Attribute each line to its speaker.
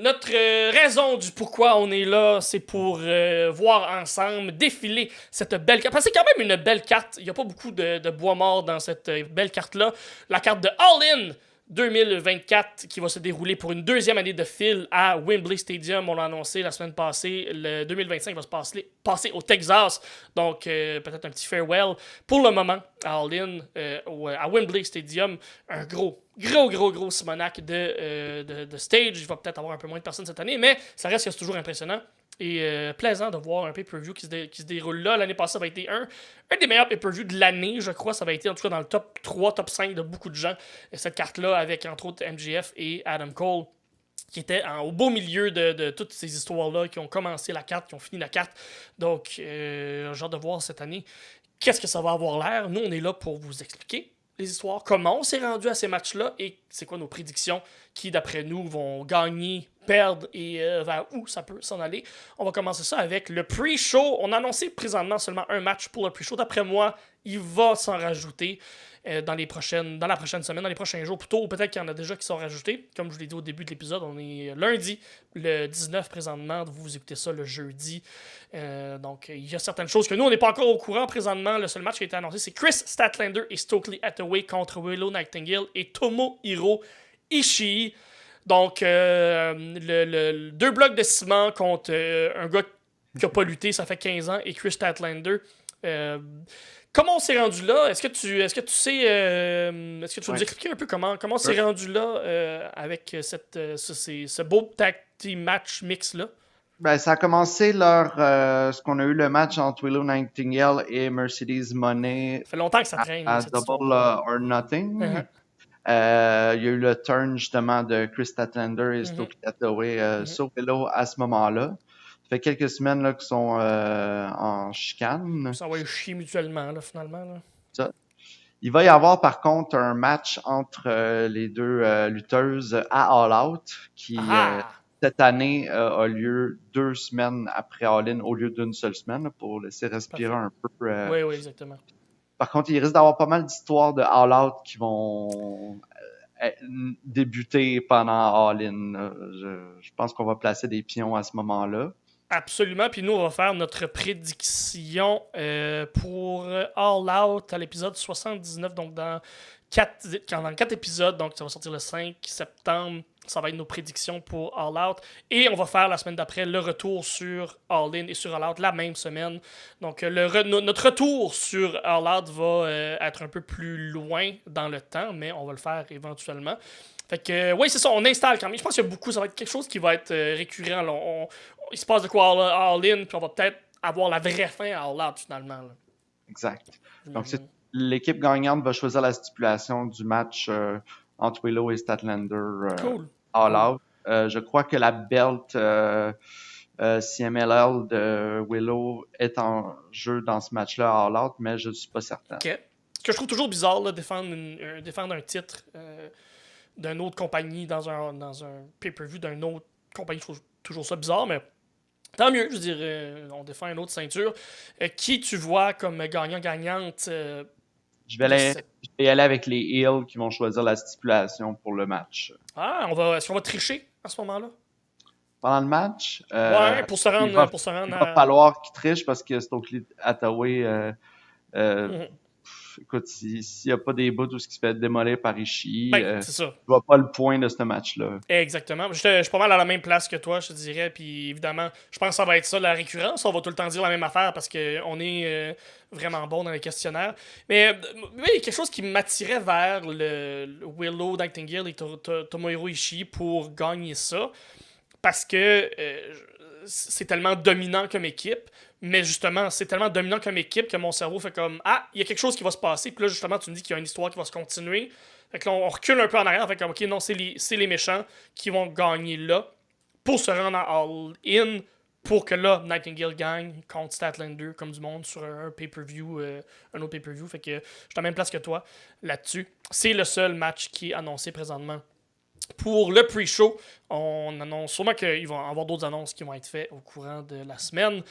Speaker 1: Notre raison du pourquoi on est là, c'est pour voir ensemble défiler cette belle carte. Parce que c'est quand même une belle carte. Il n'y a pas beaucoup de bois mort dans cette belle carte-là. La carte de All-In 2024 qui va se dérouler pour une deuxième année de fil à Wembley Stadium. On l'a annoncé la semaine passée. Le 2025 va se passer au Texas. Donc, peut-être un petit farewell pour le moment à All-In, à Wembley Stadium. Un gros Simonac de stage. Il va peut-être avoir un peu moins de personnes cette année, mais ça reste que c'est toujours impressionnant. Et plaisant de voir un pay-per-view qui se déroule là. L'année passée, ça va être un des meilleurs pay-per-views de l'année, je crois. Ça va être en tout cas dans le top 3, top 5 de beaucoup de gens. Cette carte-là, avec entre autres MJF et Adam Cole, qui était au beau milieu de toutes ces histoires-là, qui ont commencé la carte, qui ont fini la carte. Donc, j'ai hâte de voir cette année qu'est-ce que ça va avoir l'air. Nous, on est là pour vous expliquer les histoires, comment on s'est rendu à ces matchs-là et c'est quoi nos prédictions qui, d'après nous, vont gagner, perdre et vers où ça peut s'en aller. On va commencer ça avec le pre-show. On a annoncé présentement seulement un match pour le pre-show. D'après moi, il va s'en rajouter dans la prochaine semaine, dans les prochains jours plutôt, ou peut-être qu'il y en a déjà qui sont rajoutés. Comme je vous l'ai dit au début de l'épisode, on est lundi, le 19 présentement. Vous écoutez ça le jeudi. Donc, il y a certaines choses que nous, on n'est pas encore au courant présentement. Le seul match qui a été annoncé, c'est Chris Statlander et Stokely Hathaway contre Willow Nightingale et Tomohiro Ishii. Donc, deux blocs de ciment contre un gars qui n'a pas lutté, ça fait 15 ans, et Chris Statlander. Comment on s'est rendu là? Est-ce que tu sais... est-ce que tu veux nous expliquer un peu comment on s'est rendu là avec ce beau tag team match mix-là?
Speaker 2: Ben, ça a commencé ce qu'on a eu le match entre Willow Nightingale et Mercedes Moné
Speaker 1: Ça fait longtemps que ça traîne.
Speaker 2: à
Speaker 1: cette
Speaker 2: Double
Speaker 1: histoire.
Speaker 2: or Nothing.
Speaker 1: Uh-huh.
Speaker 2: Il y a eu le turn justement de Chris Statlander et Stokely Hathaway sur Willow à ce moment-là. Ça fait quelques semaines là, qu'ils sont en chicane.
Speaker 1: Ça va chier mutuellement, là, finalement. Là.
Speaker 2: Ça. Il va y avoir par contre un match entre les deux lutteuses à All Out qui cette année a lieu 2 semaines après All-In au lieu d'une seule semaine là, pour laisser respirer un peu.
Speaker 1: Oui, exactement.
Speaker 2: Par contre, il risque d'avoir pas mal d'histoires de All Out qui vont débuter pendant All-In. Je pense qu'on va placer des pions à ce moment-là.
Speaker 1: Absolument. Puis nous, on va faire notre prédiction pour All Out à l'épisode 79, donc dans 4 épisodes. Donc, ça va sortir le 5 septembre. Ça va être nos prédictions pour All Out. Et on va faire la semaine d'après le retour sur All In et sur All Out la même semaine. Donc, notre retour sur All Out va être un peu plus loin dans le temps, mais on va le faire éventuellement. Fait que, oui, c'est ça, on installe quand même. Je pense qu'il y a beaucoup, ça va être quelque chose qui va être récurrent. Là. Il se passe de quoi All-In, puis on va peut-être avoir la vraie fin à All Out finalement. Là.
Speaker 2: Exact. Donc, l'équipe gagnante va choisir la stipulation du match entre Willow et Statlander All Out. Je crois que la belt CMLL de Willow est en jeu dans ce match-là à All Out, mais je ne suis pas certain.
Speaker 1: Okay. Ce que je trouve toujours bizarre, là, défendre un titre d'une autre compagnie dans un pay-per-view d'une autre compagnie, je trouve toujours ça bizarre, mais tant mieux, je veux dire, on défend une autre ceinture. Qui tu vois comme gagnant-gagnante?
Speaker 2: Je vais y aller avec les Heels qui vont choisir la stipulation pour le match.
Speaker 1: Ah, est-ce qu'on va tricher à ce moment-là?
Speaker 2: Pendant le match?
Speaker 1: Ouais, pour se rendre
Speaker 2: il va falloir qu'ils trichent parce que Stokely Hathaway... Écoute, s'il n'y a pas des bouts où ce qui se fait démolir par Ishii,
Speaker 1: c'est ça.
Speaker 2: Je vois pas le point de ce match-là.
Speaker 1: Exactement. Je suis pas mal à la même place que toi, je te dirais. Puis évidemment, je pense que ça va être ça la récurrence. On va tout le temps dire la même affaire parce qu'on est vraiment bon dans les questionnaires. Mais quelque chose qui m'attirait vers le Willow Nightingale et Tomohiro Ishii pour gagner ça. Parce que c'est tellement dominant comme équipe. Mais justement, c'est tellement dominant comme équipe que mon cerveau fait comme ah, il y a quelque chose qui va se passer. Puis là, justement, tu me dis qu'il y a une histoire qui va se continuer. Fait que là, on recule un peu en arrière. Fait comme ok, non, c'est les méchants qui vont gagner là pour se rendre à All-In. Pour que là, Nightingale gagne contre Statlander comme du monde sur un pay-per-view, un autre pay-per-view. Fait que je suis à la même place que toi là-dessus. C'est le seul match qui est annoncé présentement. Pour le pre-show, on annonce sûrement qu'il va y avoir d'autres annonces qui vont être faites au courant de la semaine.